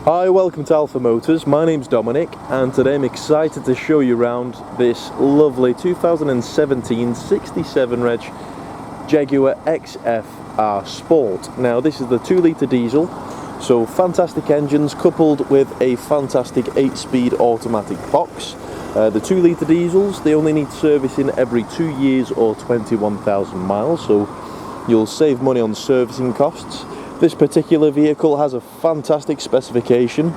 Hi, welcome to Alpha Motors. My name's Dominic and today I'm excited to show you around this lovely 2017 67 reg Jaguar XF-R Sport. Now this is the 2-litre diesel, so fantastic engines coupled with a fantastic 8-speed automatic box. The 2-litre diesels, they only need servicing every 2 years or 21,000 miles, so you'll save money on servicing costs. This particular vehicle has a fantastic specification.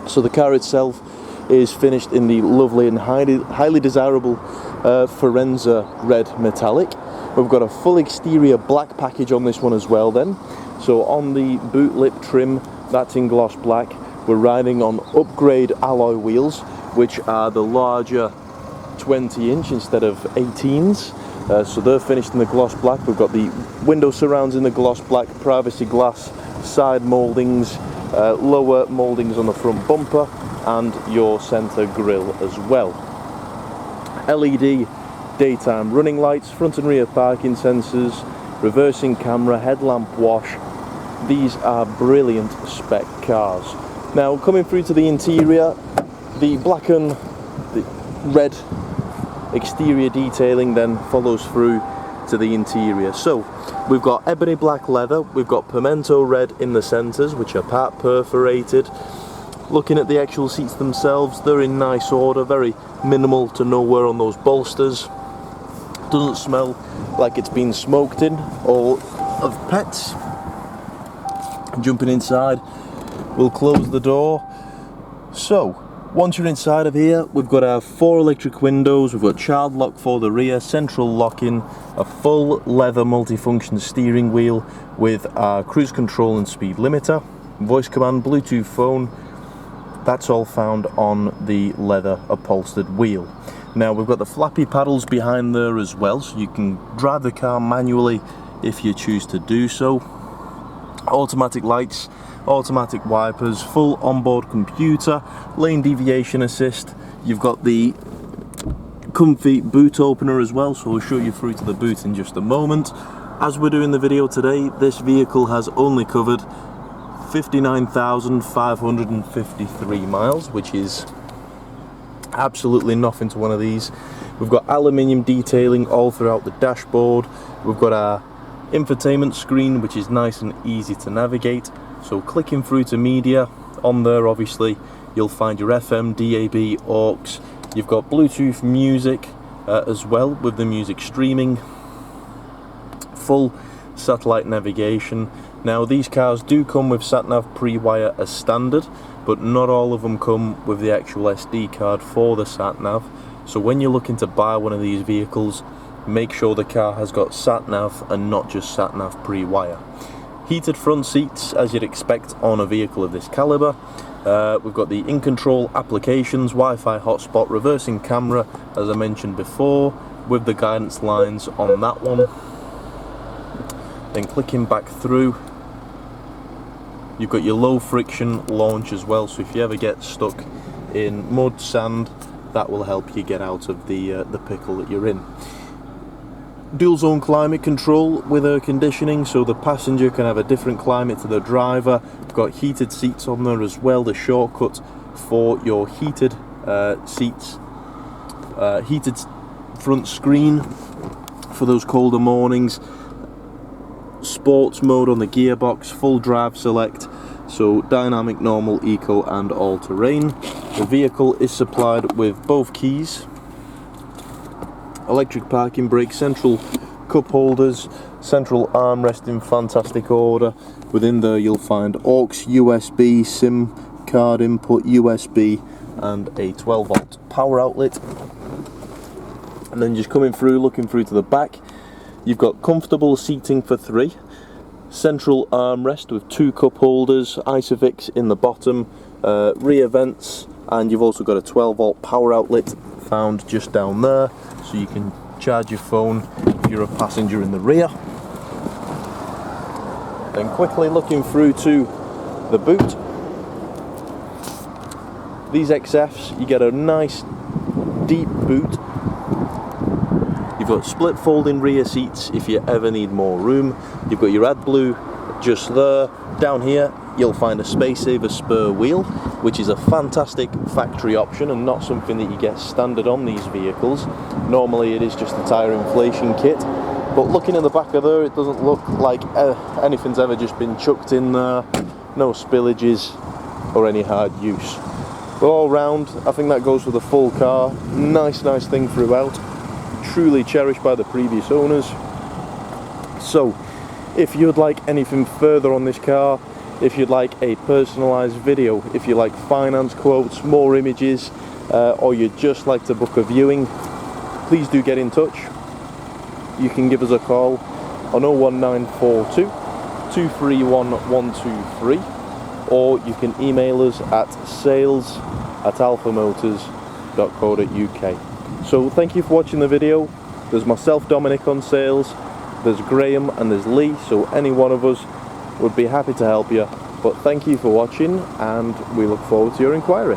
So the car itself is finished in the lovely and highly desirable Firenze red metallic. We've got a full exterior black package on this one as well then. So on the boot lip trim, that's in gloss black. We're riding on upgrade alloy wheels, which are the larger 20-inch instead of 18s. So they're finished in the gloss black. We've got the window surrounds in the gloss black, privacy glass, side mouldings, lower mouldings on the front bumper, and your centre grille as well. LED daytime running lights, front and rear parking sensors, reversing camera, headlamp wash. These are brilliant spec cars. Now coming through to the interior, the black and the red exterior detailing then follows through to the interior. So we've got ebony black leather, we've got pimento red in the centres, which are part perforated. Looking at the actual seats themselves, they're in nice order, very minimal to no wear on those bolsters. Doesn't smell like it's been smoked in or of pets. Jumping inside, we'll close the door. So once you're inside of here, we've got our 4 electric windows, we've got child lock for the rear, central lock-in, a full leather multifunction steering wheel with our cruise control and speed limiter, voice command, Bluetooth phone. That's all found on the leather upholstered wheel. Now we've got the flappy paddles behind there as well, so you can drive the car manually if you choose to do so. Automatic lights, automatic wipers, full onboard computer, lane deviation assist. You've got the comfy boot opener as well, so we'll show you through to the boot in just a moment. As we're doing the video today, this vehicle has only covered 59,553 miles, which is absolutely nothing to one of these. We've got aluminium detailing all throughout the dashboard. We've got our infotainment screen, which is nice and easy to navigate. So clicking through to media, on there obviously you'll find your FM, DAB, aux. You've got Bluetooth music as well with the music streaming. Full satellite navigation. Now these cars do come with SAT NAV pre-wire as standard, but not all of them come with the actual SD card for the SAT NAV. So when you're looking to buy one of these vehicles, make sure the car has got SAT NAV and not just SAT NAV pre-wire. Heated front seats, as you'd expect on a vehicle of this calibre. We've got the in-control applications, Wi-Fi hotspot, reversing camera, as I mentioned before, with the guidance lines on that one. Then clicking back through, you've got your low friction launch as well, so if you ever get stuck in mud, sand, that will help you get out of the pickle that you're in. Dual zone climate control with air conditioning, so the passenger can have a different climate to the driver. We've got heated seats on there as well, the shortcut for your heated seats. Heated front screen for those colder mornings. Sports mode on the gearbox, full drive select, so dynamic, normal, eco and all terrain. The vehicle is supplied with both keys, electric parking brake, central cup holders, central armrest in fantastic order. Within there you'll find aux, USB, SIM card input, USB and a 12-volt power outlet. And then just coming through, looking through to the back, you've got comfortable seating for 3, central armrest with 2 cup holders, Isofix in the bottom, rear vents, and you've also got a 12-volt power outlet found just down there, so you can charge your phone if you're a passenger in the rear. Then quickly looking through to the boot. These XFs, you get a nice deep boot. You've got split folding rear seats if you ever need more room. You've got your AdBlue just there. Down here you'll find a Space Saver spur wheel, which is a fantastic factory option and not something that you get standard on these vehicles. Normally it is just a tyre inflation kit, but looking at the back of there, it doesn't look like anything's ever just been chucked in there. No spillages or any hard use. But all round, I think that goes for the full car. Nice thing throughout. Truly cherished by the previous owners. So, if you'd like anything further on this car, if you'd like a personalised video, if you like finance quotes, more images, or you'd just like to book a viewing, please do get in touch. You can give us a call on 01942 231 123, or you can email us at sales@alphamotors.co.uk. So thank you for watching the video. There's myself, Dominic, on sales, there's Graham and there's Lee, so any one of us would be happy to help you. But thank you for watching, and we look forward to your inquiry.